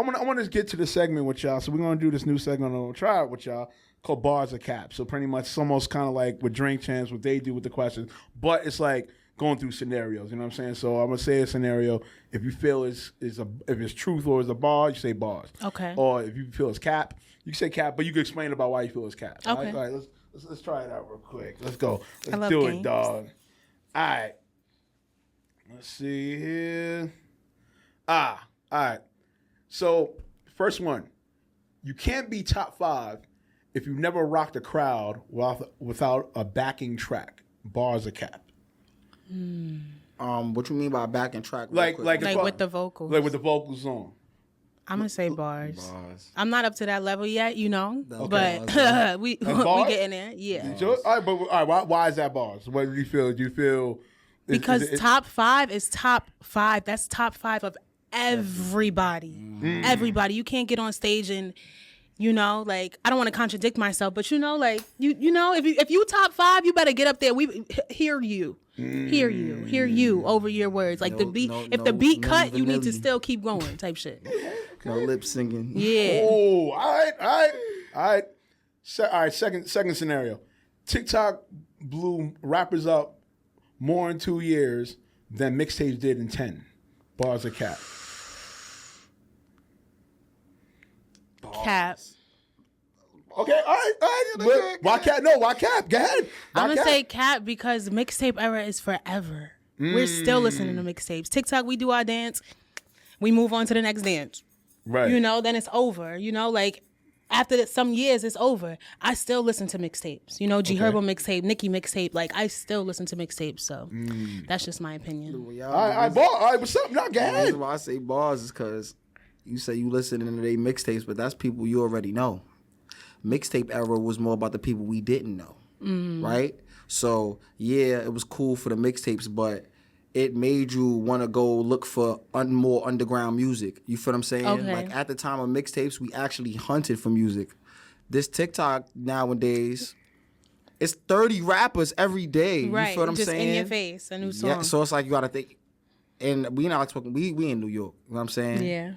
want to get to the segment with y'all. So we're gonna do this new segment on Try It with y'all called Bars or Caps. So pretty much it's almost kind of like with Drink Champs, what they do with the questions, but it's like going through scenarios. You know what I'm saying? So I'm gonna say a scenario. If you feel if it's truth or it's a bar, you say bars. Okay. Or if you feel it's cap, you say cap, but you can explain about why you feel it's cap. Okay. All right. Let's try it out real quick. Let's go. Let's do it, dog. All right. Let's see here. All right. So, first one. You can't be top 5 if you've never rocked a crowd without a backing track. Bars or cap. What you mean by backing track? Like with the vocals. Like with the vocals on. I'm gonna say bars. I'm not up to that level yet, but we getting there. Yeah. All right, why is that bars? What do you feel? Do you feel because top 5 is top 5. That's top 5 of everybody. Everybody. You can't get on stage and I don't want to contradict myself, but if you top 5, you better get up there. We hear you over your words. Like the beat, if the beat cut, you need to still keep going type shit. No lip singing. Yeah. Oh, all right. Second scenario. TikTok blew rappers up more in 2 years than mixtapes did in 10. Bars or cap? Cap. Okay, all right. Why cap? No, why cap? Go ahead. I'm going to say cap because mixtape era is forever. We're still listening to mixtapes. TikTok, we do our dance. We move on to the next dance. Right. Then it's over. After some years, it's over. I still listen to mixtapes. G Herbo mixtape, Nicki mixtape. Like, I still listen to mixtapes. So that's just my opinion. All right, what's up? No, go ahead. The reason why I say bars is because you say you listen to their mixtapes, but that's people you already know. Mixtape era was more about the people we didn't know, right? So, yeah, it was cool for the mixtapes, but it made you want to go look for more underground music. You feel what I'm saying? Okay. Like, at the time of mixtapes, we actually hunted for music. This TikTok nowadays, it's 30 rappers every day. Right. You feel what I'm saying? Just in your face, a new song. Yeah, so it's like you got to think. And we not talking, we in New York. You know what I'm saying? Yeah.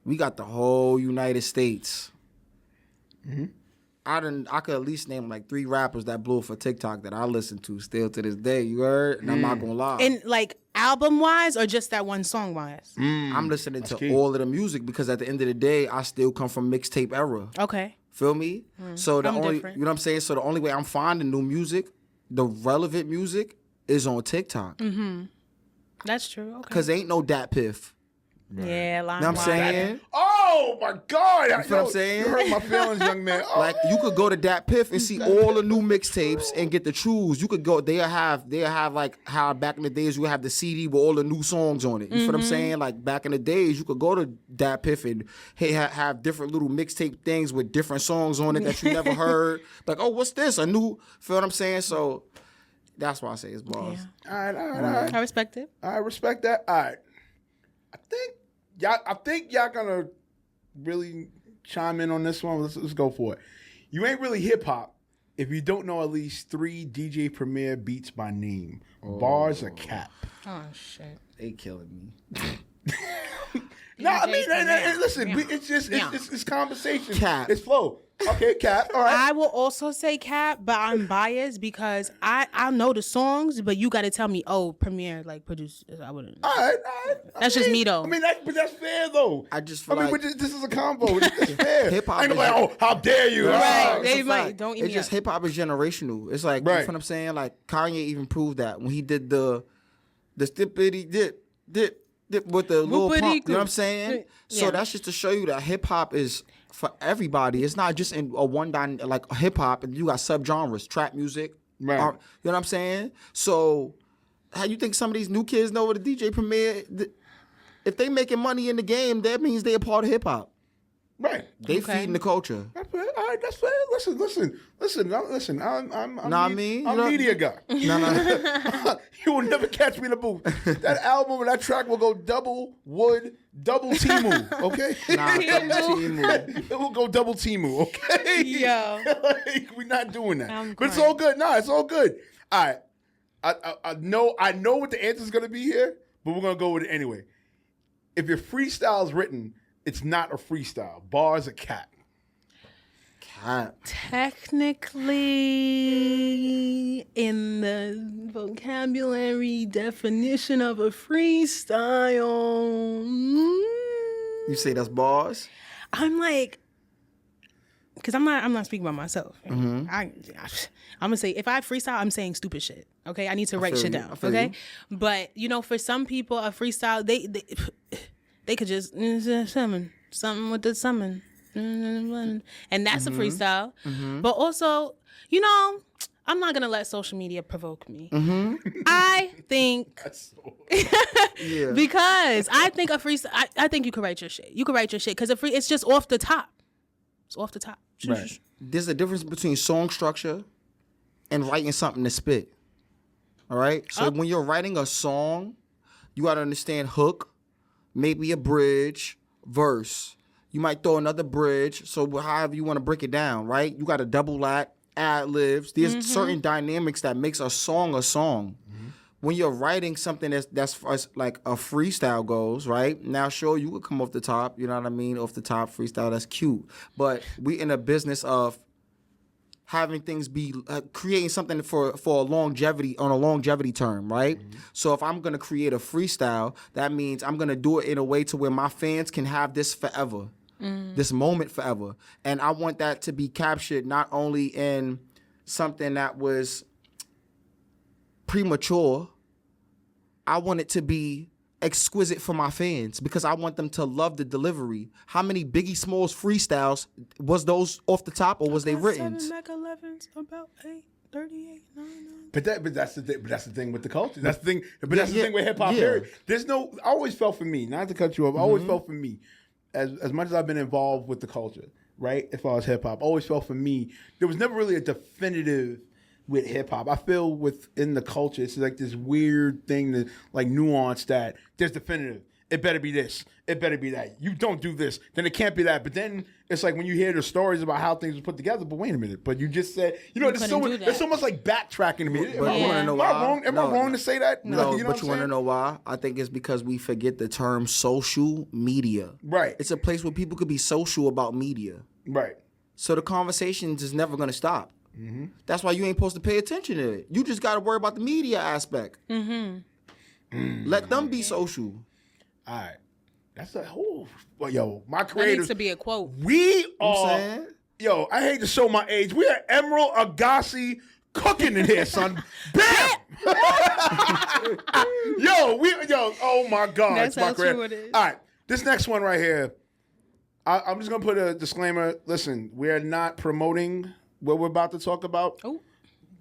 We got the whole United States. I could at least name like 3 rappers that blew for TikTok that I listen to still to this day. You heard? And I'm not gonna lie. And like album wise or just that one song wise? I'm listening to all of the music because at the end of the day, I still come from mixtape era. Okay. Feel me? So the only different. you know what I'm saying? So the only way I'm finding new music, the relevant music, is on TikTok. That's true. Okay. Cause ain't no Dat Piff. Yeah, line You know what I'm saying? Oh my God! You know what I'm saying? You hurt my feelings, young man. Oh. Like you could go to Dat Piff and see all the new mixtapes and get the trues. You could go. They'll have like how back in the days you have the CD with all the new songs on it. You feel what I'm saying? Like back in the days, you could go to Dat Piff and have different little mixtape things with different songs on it that you never heard. Like, oh, what's this? A new. Feel what I'm saying? So that's why I say it's bars. Yeah. All right. I respect it. I respect that. All right. I think y'all gonna really chime in on this one. Let's go for it. You ain't really hip hop if you don't know at least 3 DJ Premier beats by name. Bars or cap? Oh shit. They killing me. No, I mean, listen, it's just it's conversation. Cap. It's flow. Okay, cap. All right. I will also say cap, but I'm biased because I know the songs, but you got to tell me, Premier like produced. I wouldn't. All right. That's just me though. I mean, but that's fair though. I just feel like this is a combo. It's fair. Hip hop. Ain't nobody, how dare you? Right. They might. Don't eat me It's just up. hip hop is generational. It's like, you know what I'm saying? Like Kanye even proved that when he did the stippity dip with the little pump. You know what I'm saying? Yeah. So that's just to show you that hip hop is for everybody. It's not just in a like hip hop, and you got subgenres, trap music. Right. You know what I'm saying? So how you think some of these new kids know what a DJ Premier? If they making money in the game, that means they a part of hip hop. Right. They feeding the culture. That's fair. All right, that's fair. Listen. I'm media guy. No. You will never catch me in the booth. That album and that track will go double wood, double Timu. Okay. Timu. It will go double Timu. Okay. Yo. Like, we're not doing that. But it's all good. Nah, it's all good. All right. I know what the answer is gonna be here, but we're gonna go with it anyway. If your freestyle is written, it's not a freestyle. Bars a cat. Cat. Technically, in the vocabulary definition of a freestyle, You say that's bars? I'm like, because I'm not speaking about myself. Mm-hmm. I'm gonna say if I freestyle, I'm saying stupid shit. Okay, I need to write shit down. I feel Okay, you. but for some people, a freestyle they could just summon something with the summon, and that's a freestyle. But also, I'm not gonna let social media provoke me. I think Yeah. because I think a freestyle. I think you could write your shit. You could write your shit because it's just off the top. It's off the top. Right. There's a difference between song structure and writing something to spit. All right? So when you're writing a song, you got to understand hook, maybe a bridge, verse. You might throw another bridge. So however you want to break it down, right? You got a double act, ad-libs. There's certain dynamics that makes a song a song. When you're writing something that's like a freestyle goes, right? Now, sure, you could come off the top, you know what I mean? Off the top freestyle, that's cute. But we in a business of having things be creating something for a longevity on a longevity term, right? So if I'm gonna create a freestyle, that means I'm gonna do it in a way to where my fans can have this forever, this moment forever, and I want that to be captured not only in something that was premature. I want it to be exquisite for my fans because I want them to love the delivery. How many Biggie Smalls freestyles was those off the top or was they written? 7 Mac 11s about 8:38. But that's the thing. But that's the thing with the culture. That's the thing. But that's the thing with hip hop. Period. There's no. I always felt for me, not to cut you off. I always felt for me, as much as I've been involved with the culture, right? As far as hip hop, always felt for me. There was never really a definitive with hip hop. I feel within the culture, it's like this weird thing that like nuance that there's definitive. It better be this. It better be that. You don't do this, then it can't be that. But then it's like when you hear the stories about how things were put together. But wait a minute. But you just said, there's so much like backtracking to me. But you want to know why? Am I wrong to say that? No, you know but you want to know why? I think it's because we forget the term social media. Right. It's a place where people could be social about media. Right. So the conversations is never going to stop. That's why you ain't supposed to pay attention to it. You just got to worry about the media aspect. Let them be social. All right. That's a whole. Well, my That creators. needs to be a quote. We are. saying? I hate to show my age. We are Emerald Agassi cooking in here, son. Bam! Oh my God. That's my how creator. true it is. All right. This next one right here. I'm just going to put a disclaimer. Listen, we are not promoting what we're about to talk about. Oh.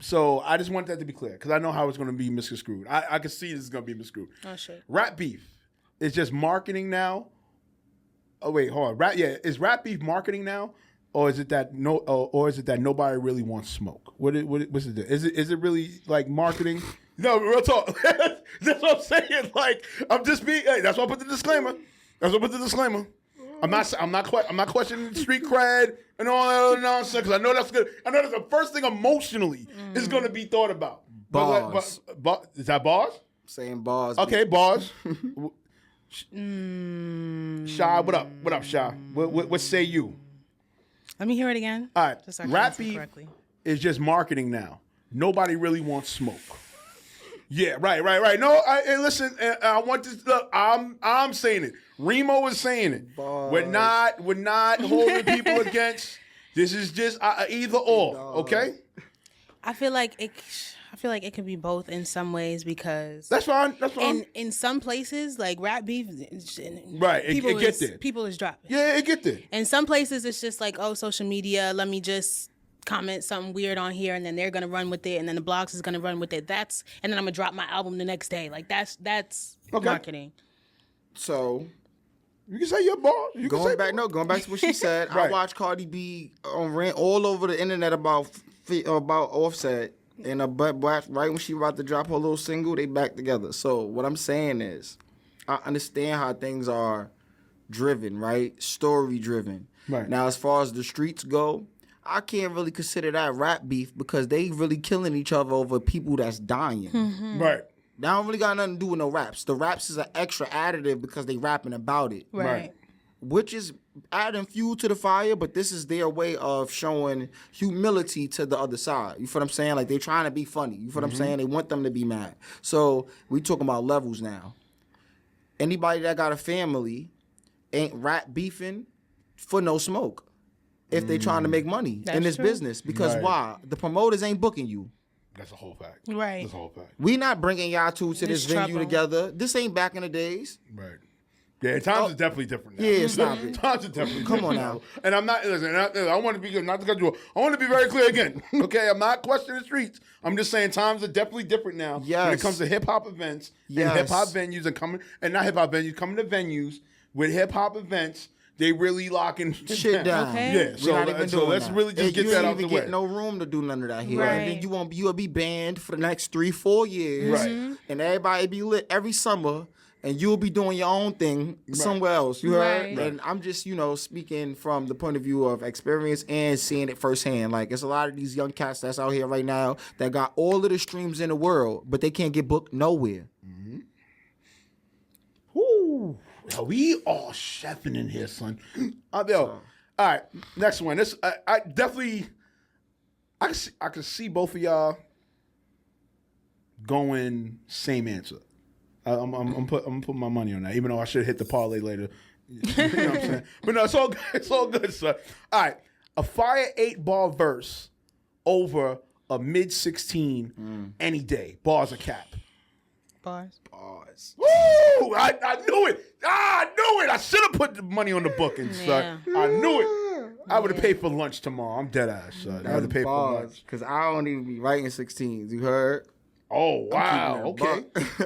So I just want that to be clear because I know how it's going to be misconstrued. I can see this is going to be misconstrued. Oh shit. Rap beef is just marketing now. Oh wait, hold on. Is rap beef marketing now, or is it that nobody really wants smoke? What's it? Is it really like marketing? No, real talk. That's what I'm saying. Like I'm just being. Hey, that's why I put the disclaimer. I'm not questioning street cred and all that other nonsense because I know that's good. I know that's the first thing emotionally is going to be thought about. Bars. Is that bars? Saying bars. Okay, bars. Shy, what up? What up, Shy? What say you? Let me hear it again. All right, Just so I can rap answer beef correctly. is just marketing now. Nobody really wants smoke. Yeah, right. No, listen. I want this. Look, I'm saying it. Remo is saying it. Bars. We're not holding people against. This is just either or. Okay. I feel like it could be both in some ways because That's fine. in some places like rap beef, Right, it get there. People is dropping. Yeah, it get there. And some places it's just like, oh, social media, let me just comment something weird on here and then they're gonna run with it and then the blogs is gonna run with it. And then I'm gonna drop my album the next day. Like that's Okay. marketing. So You can say your boss. going back to what she said. Right. I watched Cardi B rant all over the internet about Offset, and right when she about to drop her little single, they back together. So what I'm saying is, I understand how things are driven, right? Story driven. Right. Now, as far as the streets go, I can't really consider that rap beef because they really killing each other over people that's dying. Right. That don't really got nothing to do with no raps. The raps is an extra additive because they rapping about it. Right. which is adding fuel to the fire, but this is their way of showing humility to the other side. You feel what I'm saying? Like, they trying to be funny. You feel what I'm saying? They want them to be mad. So we talking about levels now. Anybody that got a family ain't rap beefing for no smoke if they trying to make money in this business. Because why? The promoters ain't booking you. That's a whole fact. Right. That's a whole fact. We not bringing y'all two to this venue trouble. together. This ain't back in the days. Right. Yeah, times are definitely different now. Yeah, stop it. Times are definitely Come different on now. And I'm not, listen, I want to be good, not to cut you off. I want to be very clear again. Okay, I'm not questioning the streets. I'm just saying times are definitely different now when it Yes. comes to hip hop events and Yes. hip hop venues and not hip hop venues, coming to venues with hip hop events. They really locking Shit down. Okay. Yeah, We're not even doing let's that. really just get you that ain't out the even way. get no room to do none of that here. Right. And then you'll be banned for the next 3-4 years. Right. And everybody be lit every summer. And you'll be doing your own thing somewhere else. You heard? Right. And I'm just, speaking from the point of view of experience and seeing it firsthand. Like, it's a lot of these young cats that's out here right now that got all of the streams in the world, but they can't get booked nowhere. Woo. Yo, we all chefing in here, son. All right, next one. This I definitely I can see both of y'all going same answer. I'm putting my money on that, even though I should hit the parlay later. You know what I'm saying? But no, it's all good. It's all good, son. All right, a fire 8-bar verse over a mid 16 any day. Bars or cap. Bars. Woo! I knew it. I knew it. I should have put the money on the bookings, son. I knew it. I would have paid for lunch tomorrow. I'm dead ass, son. I would have paid for lunch. Because I don't even be writing 16s. You heard? Oh, wow. Okay.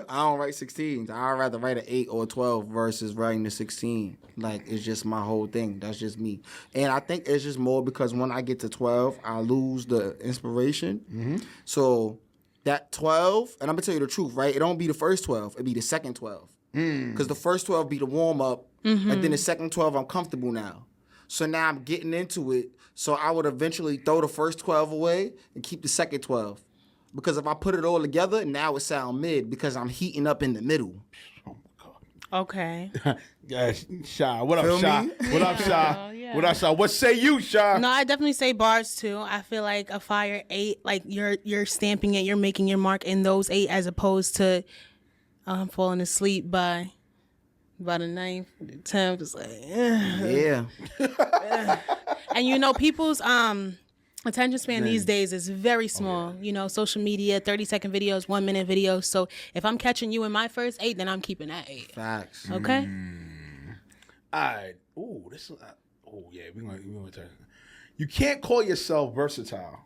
I don't write 16s. I'd rather write an 8 or 12 versus writing a 16. Like, it's just my whole thing. That's just me. And I think it's just more because when I get to 12, I lose the inspiration. So that 12, and I'm going to tell you the truth, right? It don't be the first 12. It be the second 12. Because the first 12 be the warm-up, and then the second 12, I'm comfortable now. So now I'm getting into it. So I would eventually throw the first 12 away and keep the second 12. Because if I put it all together, now it sound mid because I'm heating up in the middle. Oh, my God. Okay. Yeah, Shy. What up, Feel Shy? me? What up, Shy? Yeah. What up, Shy? What say you, Shy? No, I definitely say bars too. I feel like a fire 8, like you're stamping it, you're making your mark in those 8 as opposed to I'm falling asleep by the 9th, the 10th. It's like, Yeah. and people's attention span these days is very small. Social media, 30-second videos, 1-minute videos. So if I'm catching you in my first 8, then I'm keeping that 8. Facts. Okay. All right. Ooh, this. Yeah. We're gonna turn. You can't call yourself versatile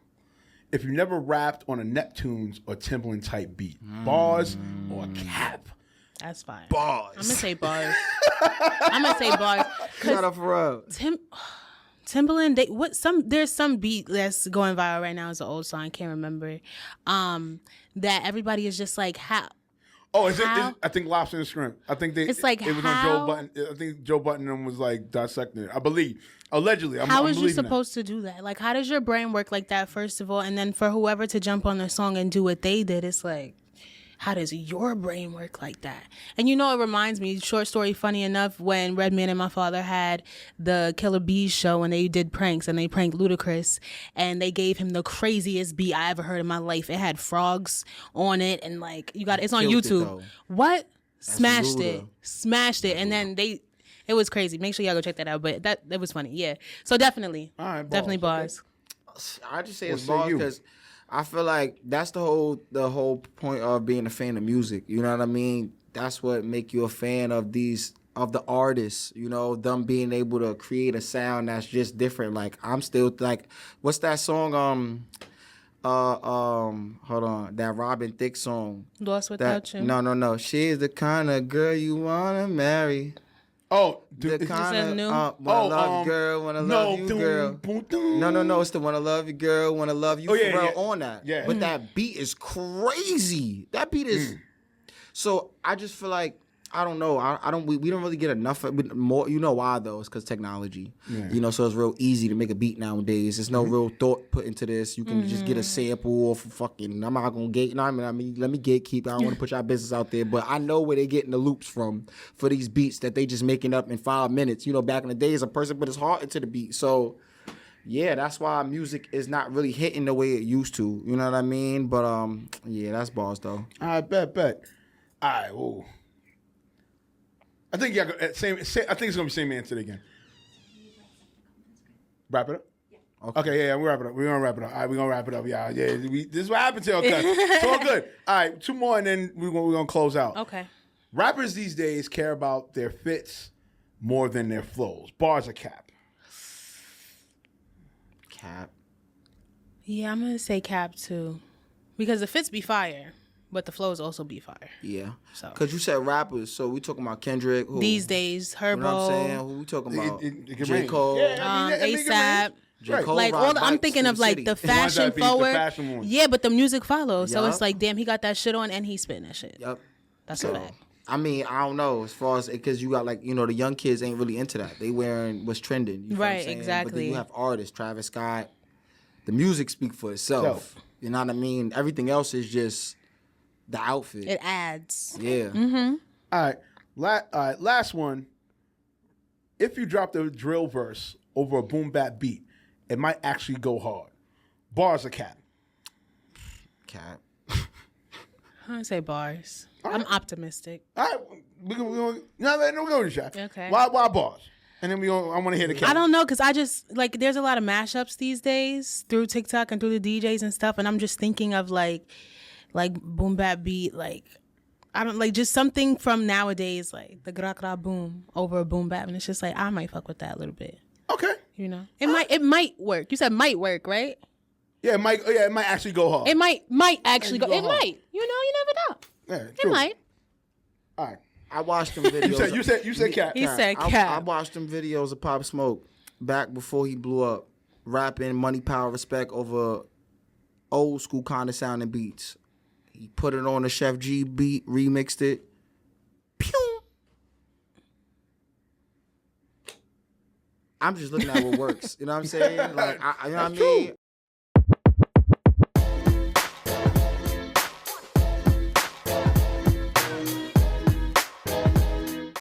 if you never rapped on a Neptunes or Timbaland type beat. Bars or cap. That's fine. Bars. I'm gonna say bars. Shut up for real. Timbaland, there's some beat that's going viral right now. It's an old song, I can't remember. That everybody is just like, how? Oh, I think Lobster and Shrimp. I think It's like, it was on Joe Button. I think Joe Button was like dissecting it. I believe, allegedly. How is you supposed to do that? Like, how does your brain work like that? First of all, and then for whoever to jump on the song and do what they did, it's like, how does your brain work like that? And it reminds me, short story, funny enough, when Redman and my father had the Killer Bees show and they did pranks and they pranked Ludacris and they gave him the craziest beat I ever heard in my life. It had frogs on it and it's on Killed it, YouTube. though. What? Smashed Luda. it. And then it was crazy. Make sure y'all go check that out. But that was funny. Yeah. So definitely. All right, definitely bars. bars. I just say it's What say bars you? because I feel like that's the whole point of being a fan of music. You know what I mean? That's what make you a fan of the artists. Them being able to create a sound that's just different. Like I'm still like, what's that song? Hold on, that Robin Thicke song. Lost Without You. No. She's the kind of girl you wanna marry. Oh, The dude, kind new? of wanna love you, girl, wanna love you, girl. No, it's the wanna love you, girl, wanna love you, yeah, Pharrell yeah. on that. Yeah. But that beat is crazy. That beat is. So I just feel like I don't know. I don't. We don't really get enough of more. You know why though? It's because technology. Yeah. You know, so it's real easy to make a beat nowadays. There's no real thought put into this. You can just get a sample or fucking. I'm not gonna gate. No, I mean, let me gatekeep. I don't want to put y'all business out there, but I know where they getting the loops from for these beats that they just making up in 5 minutes. You know, back in the days, a person put his heart into the beat. So yeah, that's why music is not really hitting the way it used to. You know what I mean? But yeah, that's bars though. I bet. All right. Ooh. I think same. I think it's gonna be same answer again. Wrap it up. Okay, yeah, we're wrapping up. We're gonna wrap it up. All right, we're gonna wrap it up. Yeah. This is what happens here, okay? It's all good. All right, 2 more, and then we're gonna close out. Okay. Rappers these days care about their fits more than their flows. Bars are cap. Cap. Yeah, I'm gonna say cap too, because the fits be fire, but the flows also be fire. Yeah. So. Cause you said rappers, so we talking about Kendrick. Who? These days, Herbo, You know what I'm saying? Who we talking about? It can J. range. Cole. Yeah, I mean, it can ASAP. range. J. Right. Cole Like ride I'm bikes thinking through of the like city. the ones that fashion be the forward. fashion ones. Yeah, but the music follows. So Yup. it's like, damn, he got that shit on and he spitting that shit. Yep. That's So, a fact. I mean, I don't know as far as because you got like the young kids ain't really into that. They wearing what's trending. You know what I'm Right, saying? But then exactly. you have artists, Travis Scott. The music speak for itself. You know what I mean? Everything else is just the outfit. It adds. Yeah. All right, last one. If you drop the drill verse over a boom bap beat, it might actually go hard. Bars are cap. Cap. I'm gonna say bars. I'm optimistic. All right, we're gonna go to shot. Okay. Why bars? And then I want to hear the cap. I don't know, because I just, like, there's a lot of mashups these days through TikTok and through the DJs and stuff, and I'm just thinking of, like boom bap beat, like, I don't, like, just something from nowadays, like, the gra gra boom over a boom bap, and it's just like, I might fuck with that a little bit, Okay. you know? It might work. You said might work, right? Yeah, it might actually go hard. It might actually go. go It hard. might. You know, you never know. Yeah, It true. might. All right. I watched them videos. You said cap. He said cap. I watched them videos of Pop Smoke back before he blew up, rapping Money, Power, Respect over old school kind of sounding beats. He put it on a Chef G beat, remixed it. Pew! I'm just looking at what works. You know what I'm saying? Like, you know what I mean?